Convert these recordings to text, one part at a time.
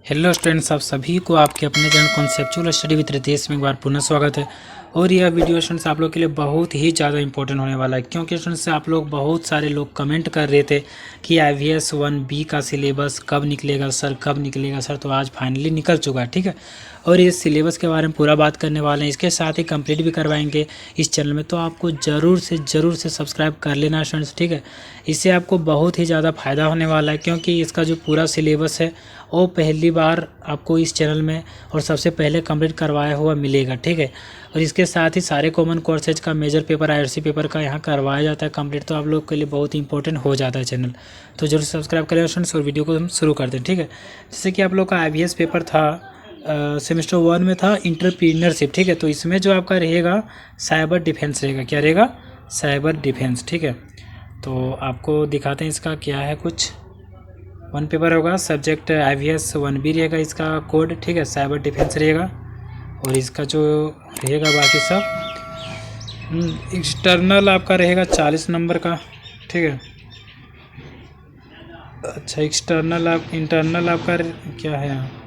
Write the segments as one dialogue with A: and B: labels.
A: Hello students, आप सभी को आपके अपने channel conceptual study with Ritesh में एक बार पुनः स्वागत है। और यह वीडियो स्टूडेंट्स आप लोग के लिए बहुत ही ज़्यादा इंपॉर्टेंट होने वाला है, क्योंकि स्टूडेंट्स आप लोग बहुत सारे लोग कमेंट कर रहे थे कि IVS 1B का सिलेबस कब निकलेगा सर, कब निकलेगा सर। तो आज फाइनली निकल चुका है, ठीक है। और इस सिलेबस के बारे में पूरा बात करने वाले हैं, इसके साथ ही कंप्लीट भी करवाएंगे इस चैनल में। तो आपको ज़रूर से सब्सक्राइब कर लेना स्टूडेंट्स, ठीक है। इससे आपको बहुत ही ज़्यादा फ़ायदा होने वाला है, क्योंकि इसका जो पूरा सिलेबस है वो पहली बार आपको इस चैनल में और सबसे पहले कंप्लीट करवाया हुआ मिलेगा, ठीक है। और इसके साथ ही सारे कॉमन कोर्सेज का मेजर पेपर IRC पेपर का यहाँ करवाया जाता है कंप्लीट। तो आप लोग के लिए बहुत ही इंपॉर्टेंट हो जाता है चैनल। तो जरूर सब्सक्राइब करें फ्रेंड्स, और वीडियो को हम शुरू करते हैं, ठीक है। जैसे कि आप लोग का IVS पेपर था, सेमेस्टर 1 में था एंटरप्रेन्योरशिप, ठीक है। तो इसमें जो आपका रहेगा साइबर डिफेंस रहेगा। क्या रहेगा? साइबर डिफेंस, ठीक है। तो आपको दिखाते हैं इसका क्या है। कुछ 1 पेपर होगा, सब्जेक्ट IVS 1B रहेगा इसका कोड, ठीक है। साइबर डिफेंस रहेगा। और इसका जो रहेगा बाकी सब एक्सटर्नल आपका रहेगा 40 नंबर का, ठीक है। अच्छा, इंटरनल आपका क्या है,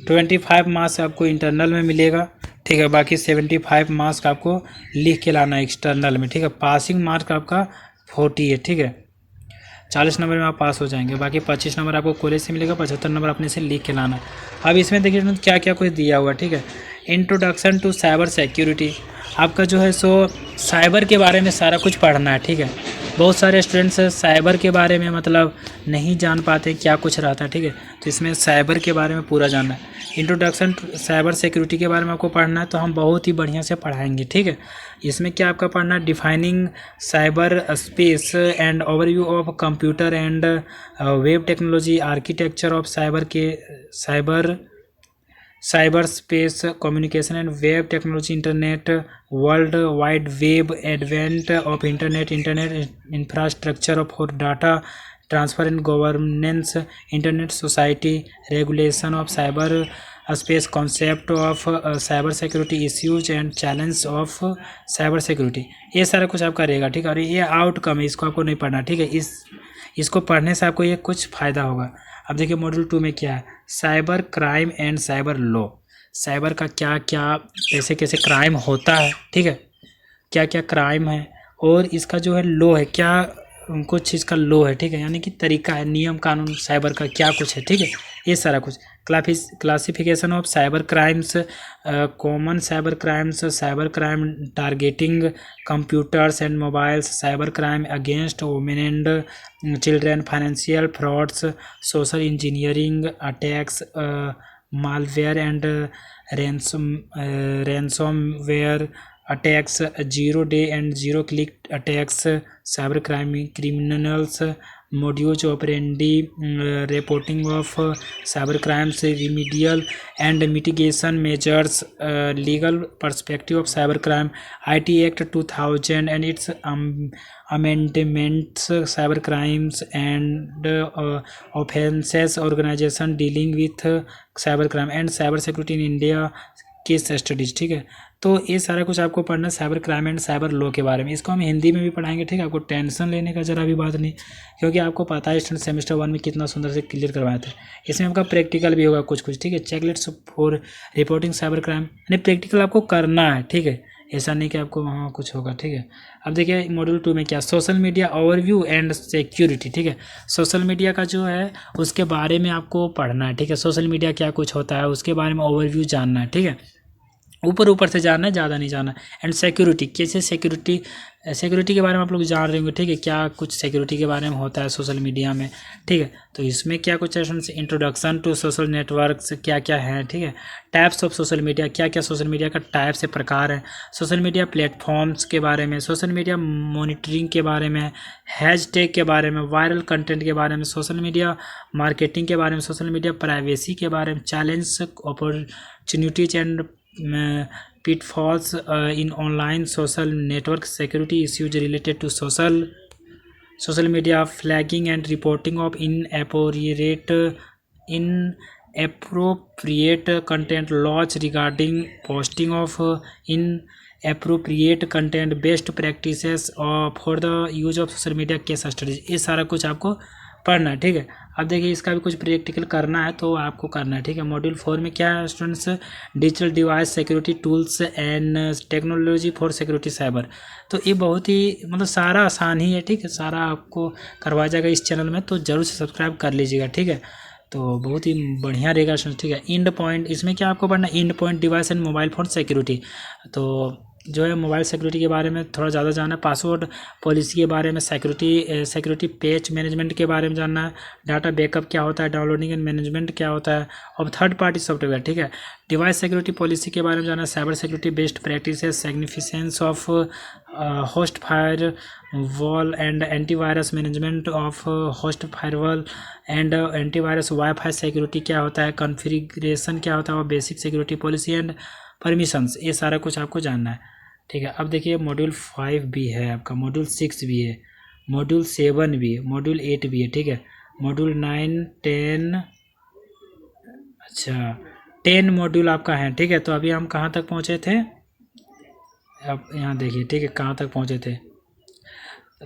A: 25 मार्क्स आपको इंटरनल में मिलेगा, ठीक है। बाकी 75 मार्क्स आपको लिख के लाना है एक्सटर्नल में, ठीक है। पासिंग मार्क आपका 40 है, ठीक है। 40 नंबर में आप पास हो जाएंगे। बाकी 25 नंबर आपको कॉलेज से मिलेगा, 75 नंबर अपने से लिख के लाना। अब इसमें देखिए क्या क्या कुछ दिया हुआ, ठीक है। इंट्रोडक्शन टू साइबर सिक्योरिटी, आपका जो है सो साइबर के बारे में सारा कुछ पढ़ना है, ठीक है। बहुत सारे स्टूडेंट्स साइबर के बारे में मतलब नहीं जान पाते क्या कुछ रहता है, ठीक है। तो इसमें साइबर के बारे में पूरा जानना है। इंट्रोडक्शन टू साइबर सिक्योरिटी के बारे में आपको पढ़ना है, तो हम बहुत ही बढ़िया से पढ़ाएंगे, ठीक है। इसमें क्या आपका पढ़ना है, defining cyber space and overview of computer and web technology, architecture of cyber space communication and web technology, internet world wide web, advent of internet infrastructure for data transfer and governance, internet society, regulation of cyber space, concept of cyber security, issues and challenge of cyber security. ये सारा कुछ आपका रहेगा, ठीक है। और ये outcome है, इसको आपको नहीं पढ़ना, ठीक है। इसको पढ़ने से आपको ये कुछ फ़ायदा होगा। अब देखिए मॉड्यूल 2 में क्या है, cyber crime and cyber law. Cyber का क्या क्या कैसे कैसे क्राइम होता है, ठीक है। क्या क्या क्राइम है, और इसका जो है लॉ है, क्या कुछ चीज़ का लॉ है, ठीक है। यानी कि तरीका है, नियम कानून साइबर का क्या कुछ है, ठीक है। ये सारा कुछ classification of cyber crimes, common cyber crimes, cyber crime targeting computers and mobiles, cyber crime against women and children, financial frauds, social engineering attacks, malware and ransomware attacks, zero day and zero click attacks, cyber crime criminals modus operandi, reporting of cyber crimes, remedial and mitigation measures, legal perspective of cyber crime, IT Act 2000 and its amendments, cyber crimes and offenses, organization dealing with cyber crime and cyber security in India, case studies, ठीक है। तो ये सारा कुछ आपको पढ़ना है cyber crime and cyber law के बारे में। इसको हम हिंदी में भी पढ़ाएंगे, ठीक है। आपको टेंशन लेने का जरा भी बात नहीं, क्योंकि आपको पता है स्टूडेंट सेमेस्टर 1 में कितना सुंदर से क्लियर करवाया था। इसमें आपका प्रैक्टिकल भी होगा कुछ, ठीक है। Checklist for reporting cyber crime, यानी प्रैक्टिकल आपको करना है, ठीक है। ऐसा नहीं कि आपको वहाँ कुछ होगा, ठीक है। अब देखिए मॉड्यूल 2 में क्या, social media overview and security, ठीक है। सोशल मीडिया का जो है उसके बारे में आपको पढ़ना है, ठीक है। सोशल मीडिया क्या कुछ होता है उसके बारे में ओवरव्यू जानना है, ठीक है। ऊपर से जानना है, ज़्यादा नहीं जानना। एंड सिक्योरिटी, कैसे सिक्योरिटी के बारे में आप लोग जान रहे होंगे, ठीक है। क्या कुछ सिक्योरिटी के बारे में होता है सोशल मीडिया में, ठीक है। तो इसमें क्या कुछ है, इंट्रोडक्शन टू सोशल नेटवर्क्स क्या क्या है, ठीक है। टाइप्स ऑफ सोशल मीडिया, क्या क्या सोशल मीडिया का टाइप से प्रकार है, सोशल मीडिया प्लेटफॉर्म्स के बारे में, सोशल मीडिया मॉनिटरिंग के बारे में, हैशटैग के बारे में, वायरल कंटेंट के बारे में, सोशल मीडिया मार्केटिंग के बारे में, सोशल मीडिया प्राइवेसी के बारे में, challenge opportunities and pitfalls in online social network, security issues related to social media, flagging and reporting of inappropriate content, laws regarding posting of inappropriate content, best practices for the use of social media, case studies। ये सारा कुछ आपको पढ़ना है, ठीक है। अब देखिए इसका भी कुछ प्रैक्टिकल करना है तो आपको करना है, ठीक है। मॉड्यूल 4 में क्या है students, digital device security tools and technology for security cyber. तो ये बहुत ही मतलब सारा आसान ही है, ठीक है, सारा आपको करवाया जाएगा इस चैनल में, तो जरूर से सब्सक्राइब कर लीजिएगा, ठीक है। तो बहुत ही बढ़िया रहेगा स्टूडेंट्स, ठीक है। इंड पॉइंट, इसमें क्या आपको पढ़ना है, end point device and mobile phone security. तो जो है मोबाइल सिक्योरिटी के बारे में थोड़ा ज़्यादा जानना है, पासवर्ड पॉलिसी के बारे में, सिक्योरिटी पैच मैनेजमेंट के बारे में जानना है, डाटा बैकअप क्या होता है, डाउनलोडिंग एंड मैनेजमेंट क्या होता है, और थर्ड पार्टी सॉफ्टवेयर, ठीक है। डिवाइस सिक्योरिटी पॉलिसी के बारे में जानना है, cyber security best practices, significance of host fire wall and antivirus management of host firewall and antivirus, wifi security क्या होता है, कॉन्फ़िगरेशन क्या होता है, और basic security policy and permissions, ये सारा कुछ आपको जानना है, ठीक है। अब देखिए मॉड्यूल 5 भी है आपका, मॉड्यूल 6 भी है, मॉड्यूल 7 भी है, मॉड्यूल 8 भी है, ठीक है। मॉड्यूल 9, 10, अच्छा 10 मॉड्यूल आपका है, ठीक है। तो अभी हम कहाँ तक पहुँचे थे, अब यहाँ देखिए, ठीक है, कहाँ तक पहुँचे थे।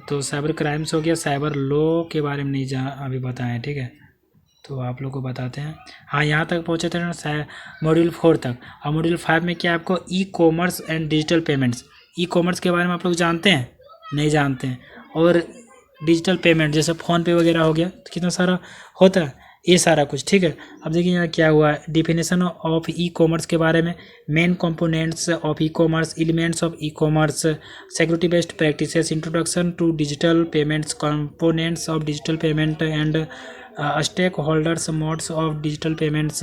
A: तो साइबर क्राइम्स हो गया, साइबर लॉ के बारे में नहीं अभी बताएं, ठीक है। तो आप लोग को बताते हैं, हाँ यहाँ तक पहुँचे थे ना मॉड्यूल 4 तक। और मॉड्यूल 5 में क्या आपको e commerce and digital payments, e commerce के बारे में आप लोग जानते हैं, नहीं जानते हैं, और डिजिटल पेमेंट जैसे फ़ोन पे वगैरह हो गया, तो कितना सारा होता है ये सारा कुछ, ठीक है। अब देखिए यहाँ क्या हुआ है, डिफिनेशन ऑफ ई कॉमर्स के बारे में, main components of e commerce, elements of e commerce, security based practices, introduction to digital payments, components of digital payment and stakeholders, modes of digital payments,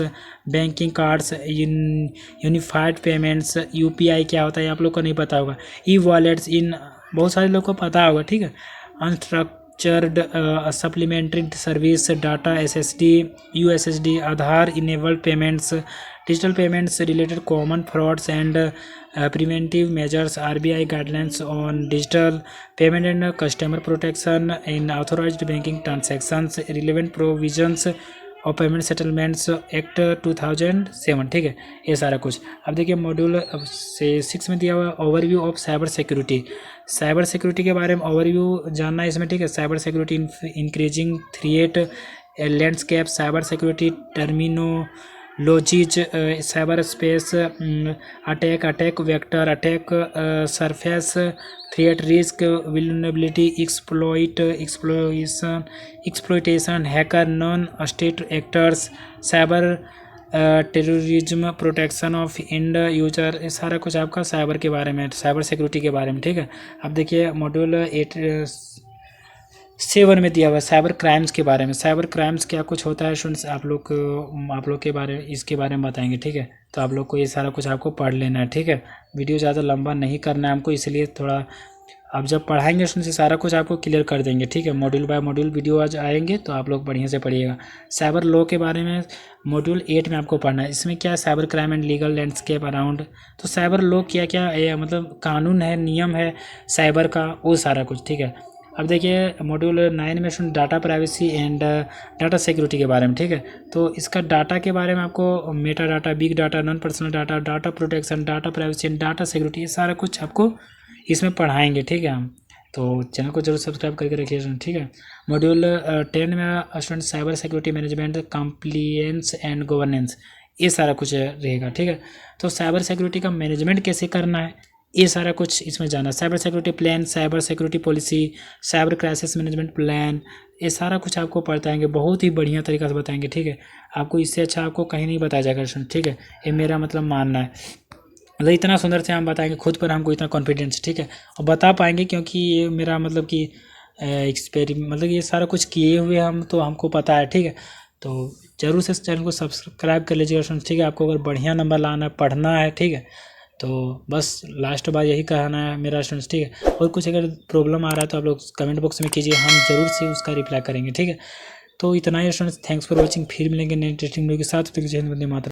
A: banking cards, unified payments, UPI क्या होता है आप लोग को नहीं पता होगा, e wallets, इन बहुत सारे लोग को पता होगा, ठीक है। Unstructured supplementary service, data SSD, USSD, Aadhaar enabled payments, digital payments related common frauds and preventive measures, RBI guidelines on digital payment and customer protection in authorized banking transactions, relevant provisions of payment settlements act 2007, ठीक है, ये सारा कुछ। अब देखिए module से 6 में दिया हुआ overview of cyber security, cyber security के बारे में ओवरव्यू जानना है इसमें, ठीक है। Cyber security increasing threat landscape, cyber security terminologies, cyber space, attack vector, attack surface, threat, risk, vulnerability, exploitation, hacker, non state actors, cyber terrorism, protection of end user, ये सारा कुछ आपका साइबर के बारे में, साइबर सिक्योरिटी के बारे में, ठीक है। अब देखिए मॉड्यूल 7 में दिया हुआ है साइबर क्राइम्स के बारे में, साइबर क्राइम्स क्या कुछ होता है स्टूडेंट्स, आप लोग के बारे में, इसके बारे में बताएंगे, ठीक है। तो आप लोग को ये सारा कुछ आपको पढ़ लेना है, ठीक है। वीडियो ज़्यादा लंबा नहीं करना है हमको, इसलिए थोड़ा अब जब पढ़ाएंगे स्टूडेंट्स सारा कुछ आपको क्लियर कर देंगे, ठीक है। मॉड्यूल बाय मॉड्यूल वीडियो आज आएंगे तो आप लोग बढ़िया से पढ़िएगा। साइबर लॉ के बारे में मॉड्यूल 8 में आपको पढ़ना है, इसमें क्या है, cyber crime and legal landscape around. तो साइबर लॉ क्या क्या मतलब कानून है, नियम है साइबर का, वो सारा कुछ, ठीक है। अब देखिए मॉड्यूल 9 में सुन data privacy and data security के बारे में, ठीक है। तो इसका डाटा के बारे में आपको Meta data, big data, non personal data, data protection, data privacy and data security, ये सारा कुछ आपको इसमें पढ़ाएंगे, ठीक है हम। तो चैनल को जरूर सब्सक्राइब करके रखिए, ठीक है। मॉड्यूल 10 में student cyber security management, compliance and governance, ये सारा कुछ रहेगा, ठीक है। तो साइबर सिक्योरिटी का मैनेजमेंट कैसे करना है, ये सारा कुछ इसमें जाना। Cyber security plan, cyber security policy, cyber crisis management plan, ये सारा कुछ आपको बताएंगे, बहुत ही बढ़िया तरीका से बताएंगे, ठीक है। आपको इससे अच्छा आपको कहीं नहीं बताया जाएगा, ठीक है, ये मेरा मतलब मानना है। मतलब इतना सुंदर से हम बताएंगे, खुद पर हमको इतना कॉन्फिडेंस, ठीक है, और बता पाएंगे क्योंकि ये मेरा मतलब कि मतलब ये सारा कुछ किए हुए हम, तो हमको पता है, ठीक है। तो जरूर से चैनल को सब्सक्राइब कर लीजिएगा, ठीक है। आपको अगर बढ़िया नंबर लाना है, पढ़ना है, ठीक है, तो बस लास्ट बार यही कहना है मेरा स्टूडेंट्स, ठीक है। और कुछ अगर प्रॉब्लम आ रहा है तो आप लोग कमेंट बॉक्स में कीजिए, हम जरूर से उसका रिप्लाई करेंगे, ठीक है। तो इतना ही स्टूडेंट्स, थैंक्स फॉर वॉचिंग, फिर मिलेंगे नए इंटरेस्टिंग वीडियो के साथ। जय हिंद, वंदे मातरम।